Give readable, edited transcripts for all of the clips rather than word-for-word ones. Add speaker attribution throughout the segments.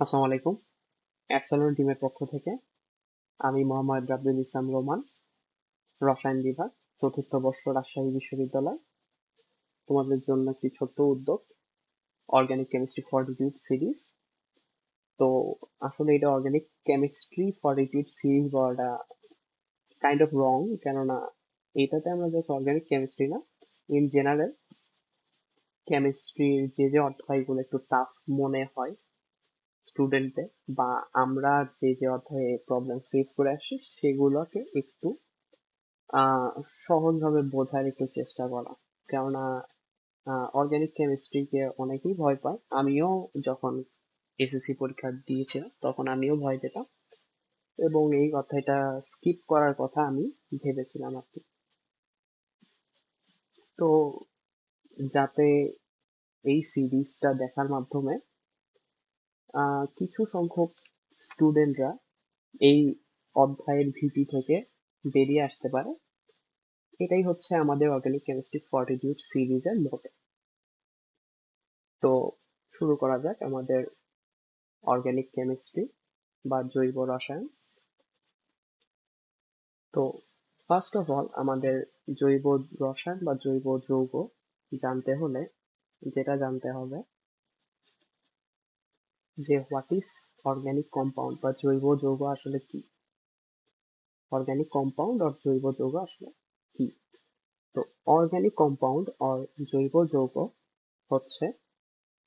Speaker 1: আসসালামু আলাইকুম। অ্যাপসাইলন টিমের পক্ষ থেকে আমি মোহাম্মদ রাব্দুল ইসলাম রোমান, রসায়ন বিভাগ, চতুর্থ বর্ষ, রাজশাহী বিশ্ববিদ্যালয়। তোমাদের জন্য একটি ছোট্ট উদ্যোগ, অর্গানিক কেমিস্ট্রি ফর্টিটিউড সিরিজ। তো আসলে এটা অর্গানিক কেমিস্ট্রি ফর্টিটিউড সিরিজ বলাটা কাইন্ড অফ রং, কেননা এটাতে আমরা জাস্ট অর্গানিক কেমিস্ট্রি না, ইন জেনারেল কেমিস্ট্রির যে অধ্যায়গুলো একটু টাফ মনে হয় স্টুডেন্টদের, বা আমরা যে অধ্যায়ে প্রবলেম ফেস করে আসি সেগুলোকে একটু সহজভাবে বোঝার একটু চেষ্টা করা। কেননা অর্গানিক কেমিস্ট্রিকে অনেকেই ভয় পায়। আমিও যখন এসএসসি পরীক্ষা দিয়েছিলাম তখন আমিও ভয় পেতাম, এবং এই অধ্যায়টা স্কিপ করার কথা আমি ভেবেছিলাম আর কি। তো যাতে এই সিরিজটা দেখার মাধ্যমে কিছু সংখ্যক স্টুডেন্টরা এই অধ্যায়ের ভীতি থেকে বেরিয়ে আসতে পারে, এটাই হচ্ছে আমাদের অর্গানিক কেমিস্ট্রি ফর্টিটিউড সিরিজের মোটো। তো শুরু করা যাক আমাদের অর্গানিক কেমিস্ট্রি বা জৈব রসায়ন। তো ফার্স্ট অফ অল আমাদের জৈব রসায়ন বা জৈব যৌগ জানতে হলে যেটা জানতে হবে যে হোয়াট ইজ অর্গানিক কম্পাউন্ড বা জৈব যৌগ আসলে কি। অর্গানিক কম্পাউন্ড আর জৈব যৌগ আসলে কি? তো অর্গানিক কম্পাউন্ড আর জৈব যৌগ হচ্ছে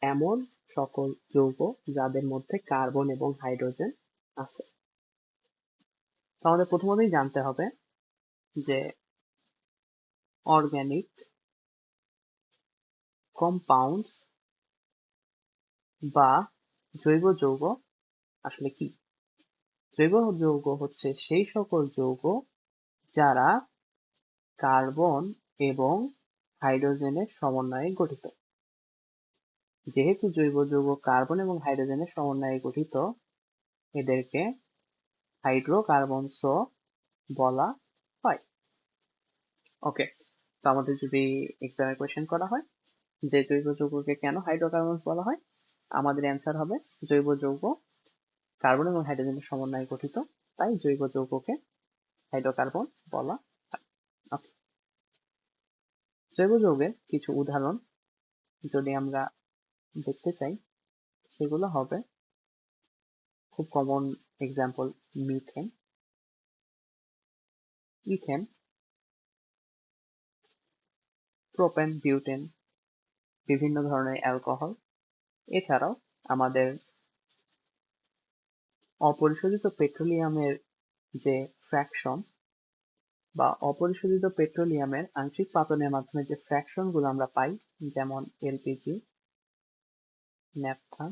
Speaker 1: এমন সকল যৌগ যাদের মধ্যে কার্বন এবং হাইড্রোজেন আছে। তো আমাদের প্রথমতেই জানতে হবে যে অর্গানিক কম্পাউন্ড বা জৈব যৌগ আসলে কি। জৈব যৌগ হচ্ছে সেই সকল যৌগ যারা কার্বন এবং হাইড্রোজেনের সমন্বয়ে গঠিত। যেহেতু জৈব যৌগ কার্বন এবং হাইড্রোজেনের সমন্বয়ে গঠিত, এদেরকে হাইড্রোকার্বনসও বলা হয়। ওকে, তো আমাদের যদি এক্সামে কোয়েশ্চেন করা হয় যে জৈব যৌগকে কেন হাইড্রোকার্বনস বলা হয়, আমাদের অ্যান্সার হবে জৈব যৌগ কার্বন এবং হাইড্রোজেনের সমন্বয়ে গঠিত, তাই জৈব যৌগকে হাইড্রোকার্বন বলা হয়। ওকে, জৈব যৌগের কিছু উদাহরণ যদি আমরা দেখতে চাই সেগুলো হবে খুব common example methane, ethane, propane, butane, বিভিন্ন ধরনের অ্যালকোহল। এছাড়াও আমাদের অপরিশোধিত পেট্রোলিয়ামের যে ফ্র্যাকশন বা অপরিশোধিত পেট্রোলিয়ামের আংশিক পাতনের মাধ্যমে যে ফ্র্যাকশন গুলো আমরা পাই, যেমন LPG, naphtha,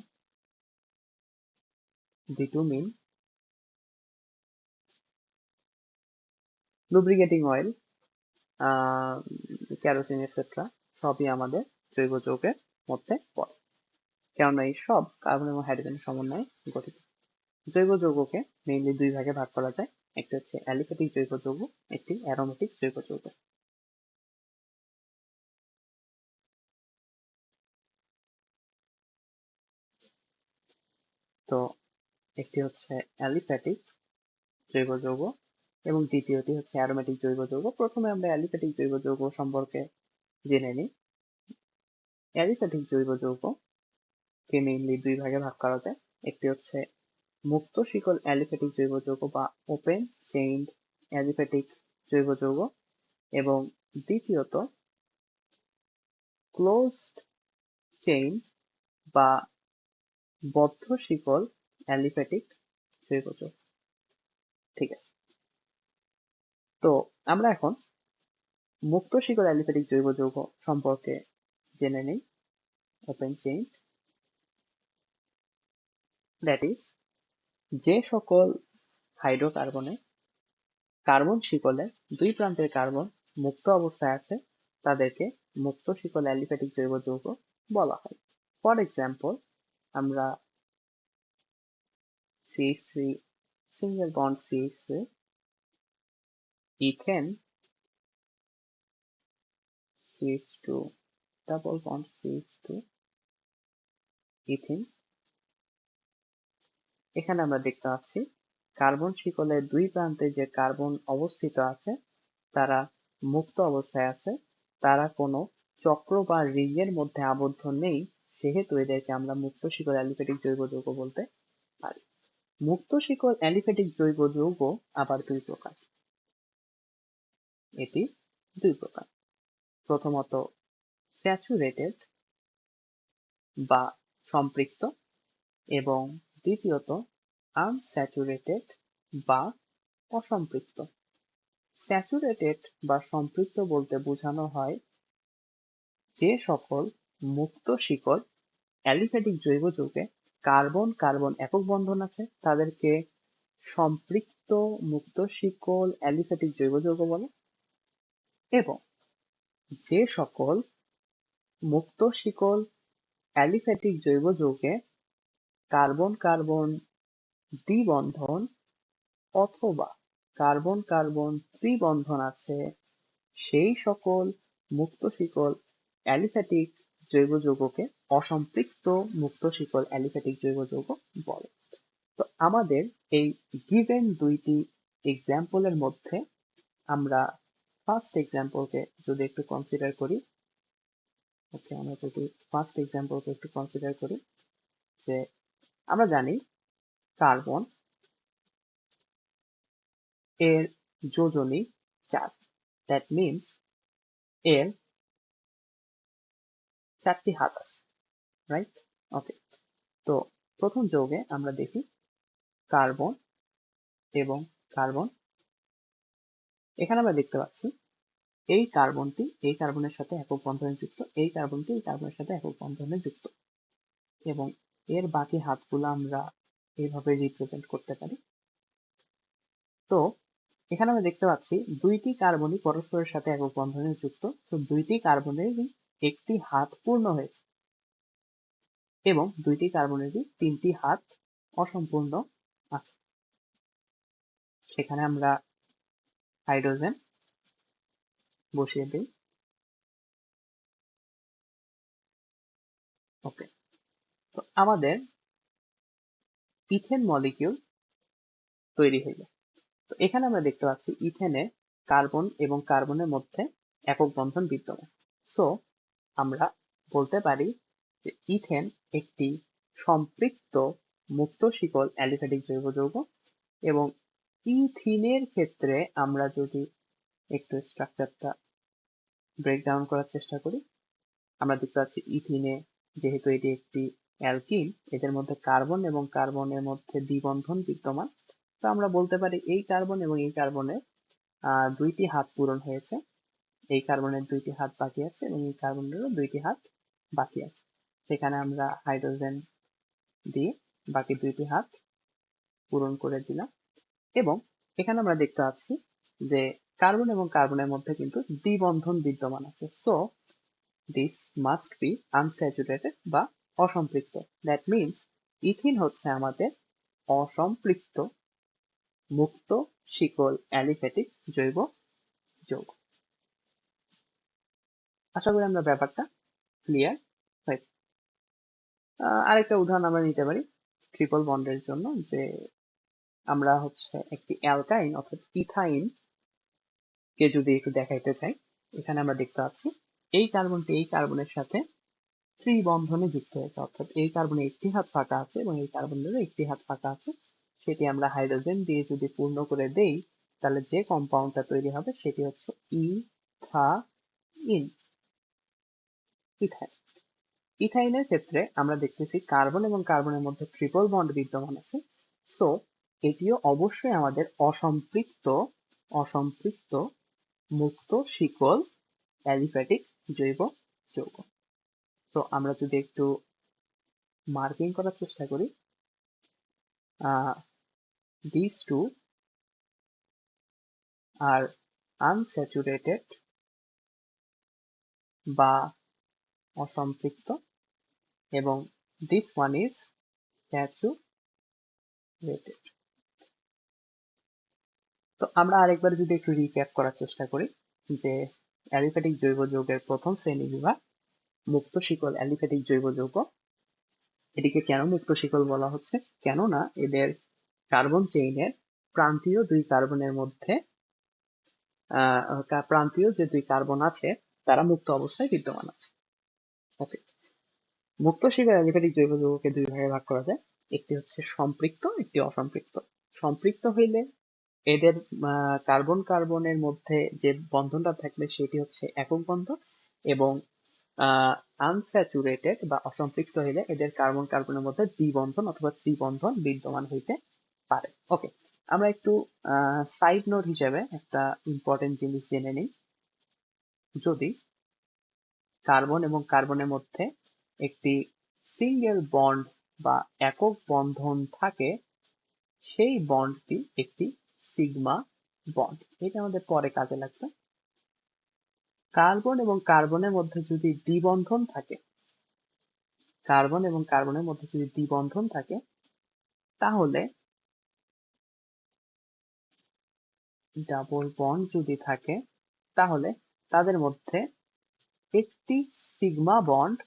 Speaker 1: bitumen, lubricating oil, kerosene etcetera, সবই আমাদের জৈব যৌগের মধ্যে পড়ে, কেননা এই সব কার্বন এবং হাইড্রোজেনের সমন্বয়ে গঠিত। জৈব যৌগকে মেইনলি দুই ভাগে ভাগ করা যায়, একটি হচ্ছে অ্যালিফ্যাটিক জৈব যৌগ, একটি অ্যারোমেটিক জৈব যৌগ। তো একটি হচ্ছে অ্যালিফ্যাটিক জৈব যৌগ এবং দ্বিতীয়টি হচ্ছে অ্যারোমেটিক জৈব যৌগ। প্রথমে আমরা অ্যালিফ্যাটিক জৈব যৌগ সম্পর্কে জেনে নিই। অ্যালিফ্যাটিক জৈব যৌগকে মেইনলি দুই ভাগে ভাগ করা যায়, একটি হচ্ছে মুক্ত শিকল অ্যালিফ্যাটিক জৈব যৌগ বা ওপেন চেইনড অ্যালিফ্যাটিক জৈব যৌগ, এবং দ্বিতীয়ত ক্লোজড চেইন বা বদ্ধ শিকল অ্যালিফ্যাটিক জৈব যৌগ। ঠিক আছে, তো আমরা এখন মুক্ত শিকল অ্যালিফ্যাটিক জৈব যৌগ সম্পর্কে জেনে নেই। ওপেন চেইন, দ্যাট ইজ যে সকল হাইড্রোকার্বনে কার্বন শিকলের দুই প্রান্তের কার্বন মুক্ত অবস্থায় আছে তাদেরকে মুক্ত শিকল অ্যালিফ্যাটিক জৈব যৌগ বলা হয়। ফর এক্সাম্পল, আমরা CH3 single bond CH3, ethane, CH2 double bond CH2 ethene. এখানে আমরা দেখতে পাচ্ছি কার্বন শিকলের দুই প্রান্তে যে কার্বন অবস্থিত আছে তারা মুক্ত অবস্থায় আছে, তারা কোনো চক্র বা রিংয়ের মধ্যে আবদ্ধ নেই, সেহেতু এদেরকে আমরা মুক্ত শিকল অ্যালিফ্যাটিক জৈব যৌগ বলতে পারি। মুক্ত শিকল অ্যালিফ্যাটিক জৈব যৌগ আবার দুই প্রকার। এটি দুই প্রকার। প্রথমত স্যাচুরেটেড বা সম্পৃক্ত এবং দ্বিতীয়ত আনস্যাচুরেটেড বা অসম্পৃক্ত। স্যাচুরেটেড বা সম্পৃক্ত বলতে বোঝানো হয় যে সকল মুক্ত শিকল অ্যালিফ্যাটিক জৈব যৌগে কার্বন কার্বন একক বন্ধন আছে তাদেরকে সম্পৃক্ত মুক্ত শিকল অ্যালিফ্যাটিক জৈব যৌগ বলে, এবং যে সকল মুক্ত শিকল অ্যালিফ্যাটিক জৈব যৌগে কার্বন কার্বন দ্বিবন্ধন অথবা কার্বন কার্বন ত্রিবন্ধন আছে সেই সকল মুক্ত শিকল অ্যালিফ্যাটিক জৈব যৌগকে অসম্পৃক্ত মুক্ত শিকল অ্যালিফ্যাটিক জৈব যৌগ বলে। তো আমাদের এই গিভেন দুইটি এক্সাম্পলের মধ্যে আমরা ফার্স্ট এক্সাম্পলকে যদি একটু কনসিডার করি, আমরা যদি ফার্স্ট এক্সাম্পলকে একটু কনসিডার করি, যে আমরা জানি কার্বন এর যোজনী 4, দ্যাট মিনস এর 4টি হাত আছে, রাইট? ওকে, তো প্রথম যৌগে আমরা দেখি কার্বন এবং কার্বন। এখানে আমরা দেখতে পাচ্ছি এই কার্বনটি এই কার্বনের সাথে একক বন্ধনে যুক্ত, এই কার্বনটি এই কার্বনের সাথে একক বন্ধনে যুক্ত, এবং এর বাকি হাতগুলো আমরা এইভাবে রিপ্রেজেন্ট করতে পারি। তো এখানে আমরা দেখতে পাচ্ছি দুইটি কার্বনই পরস্পরের সাথে একক বন্ধনে যুক্ত, তো দুইটি কার্বনেরই একটি হাত পূর্ণ হয়েছে এবং দুইটি কার্বনেরই 3টি হাত অসম্পূর্ণ আছে। সেখানে আমরা হাইড্রোজেন বসিয়ে দিই। ওকে, তো আমাদের ইথেন মলিকিউল তৈরি হইল। তো এখানে আমরা দেখতে পাচ্ছি ইথেনে কার্বন এবং কার্বনের মধ্যে একক বন্ধন বিদ্যমান। সো আমরা বলতে পারি যে ইথেন একটি সম্পৃক্ত মুক্ত শিকল অ্যালিফ্যাটিক জৈব যৌগ, এবং ইথিনের ক্ষেত্রে আমরা যদি একটু স্ট্রাকচারটা ব্রেকডাউন করার চেষ্টা করি, আমরা দেখতে পাচ্ছি ইথিনে যেহেতু এটি একটি অ্যালকিন, এদের মধ্যে কার্বন এবং কার্বনের মধ্যে দ্বিবন্ধন বিদ্যমান, তো আমরা বলতে পারি এই কার্বন এবং এই কার্বনের দুইটি হাত পূরণ হয়েছে, এই কার্বনের দুইটি হাত বাকি আছে এবং এই কার্বনেরও দুইটি হাত বাকি আছে। সেখানে আমরা হাইড্রোজেন দিয়ে বাকি দুইটি হাত পূরণ করে দিলাম, এবং এখানে আমরা দেখতে পাচ্ছি যে কার্বন এবং কার্বনের মধ্যে কিন্তু দ্বিবন্ধন বিদ্যমান আছে। So this must be unsaturated বা অসম্পৃক্ত, দ্যাট মিনস ইথিন হচ্ছে আমাদের অসম্পৃক্ত মুক্ত শিকল অ্যালিফ্যাটিক জৈব যৌগ। আশা করি আমরা ব্যাপারটা ক্লিয়ার হয়েছে। আরেকটা উদাহরণ আমরা নিতে পারি ট্রিপল বন্ডের জন্য, যে আমরা হচ্ছে একটি অ্যালকাইন অর্থাৎ ইথাইন কে যদি একটু দেখাইতে চাই, এখানে আমরা দেখতে পাচ্ছি এই কার্বনটি এই কার্বনের সাথে ত্রিবন্ধনে যুক্ত হয়েছে, অর্থাৎ এই কার্বনে একটি হাত ফাঁকা আছে এবং এই কার্বনেরও একটি হাত ফাঁকা আছে। সেটি আমরা হাইড্রোজেন দিয়ে যদি পূর্ণ করে দেই, তাহলে যে কম্পাউন্ডটা তৈরি হবে সেটি হচ্ছে ইথাইন। ইথাইন ইথাইনের ক্ষেত্রে আমরা দেখতেছি কার্বন এবং কার্বনের মধ্যে ট্রিপল বন্ড বিদ্যমান আছে, সো এটিও অবশ্যই আমাদের অসম্পৃক্ত মুক্ত শিকল অ্যালিফ্যাটিক জৈব যৌগ। তো আমরা যদি একটু মার্কিং করার চেষ্টা করি, these two are unsaturated বা অসম্পৃক্ত এবং this one is saturated। তো আমরা আরেকবার যদি একটু রিক্যাপ করার চেষ্টা করি, যে অ্যালিফ্যাটিক জৈব যৌগের প্রথম শ্রেণী বিভাগ মুক্ত শিকল অ্যালিফ্যাটিক জৈব যৌগ। এটিকে কেন মুক্ত শিকল বলা হচ্ছে? কেননা এদের কার্বন চেইনের প্রান্তীয় দুই কার্বনের মধ্যে প্রান্তীয় যে দুই কার্বন আছে তারা মুক্ত অবস্থায় বিদ্যমান আছে। ওকে, মুক্ত শিকল অ্যালিফ্যাটিক জৈব যৌগকে দুই ভাগে ভাগ করা যায়, একটি হচ্ছে সম্পৃক্ত, একটি অসম্পৃক্ত। সম্পৃক্ত হইলে এদের কার্বন কার্বনের মধ্যে যে বন্ধনটা থাকবে সেটি হচ্ছে একক বন্ধন, এবং আনস্যাচুরেটেড বা অসম্পৃক্ত হইলে এদের কার্বন কার্বনের মধ্যে দ্বিবন্ধন অথবা ত্রিবন্ধন বিদ্যমান হইতে পারে। ওকে, আমরা একটু সাইড নোট হিসেবে একটা ইম্পর্টেন্ট জিনিস জেনে নিই। যদি কার্বন এবং কার্বনের মধ্যে একটি সিঙ্গেল বন্ড বা একক বন্ধন থাকে, সেই বন্ডটি একটি সিগমা বন্ড। এটা আমাদের পরে কাজে লাগবে। কার্বন এবং কার্বনের মধ্যে যদি দ্বিবন্ধন থাকে, কার্বন এবং কার্বনের মধ্যে যদি দ্বিবন্ধন থাকে, তাহলে ডাবল বন্ড যদি থাকে, তাহলে তাদের মধ্যে একটি সিগমা বন্ড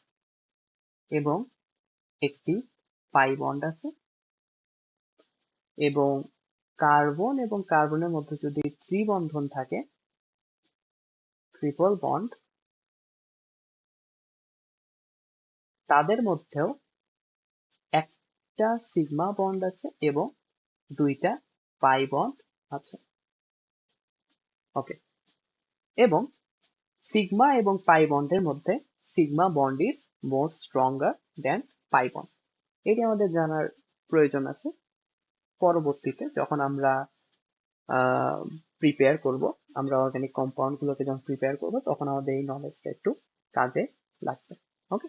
Speaker 1: এবং একটি পাই বন্ড আছে। এবং কার্বন এবং কার্বনের মধ্যে যদি ত্রিবন্ধন থাকে, ট্রিপল বন্ড, তাদের মধ্যেও একটা সিগমা বন্ড আছে এবং দুইটা পাই বন্ড আছে। ওকে, এবং সিগমা এবং পাই বন্ডের মধ্যে sigma bond is more stronger than pi bond. এটি আমাদের জানার প্রয়োজন আছে। পরবর্তীতে যখন আমরা প্রিপেয়ার করব, আমরা অর্গানিক কম্পাউন্ড গুলোকে যখন প্রিপেয়ার করব, তখন আমাদের এই নলেজটা একটু কাজে লাগবে। ওকে।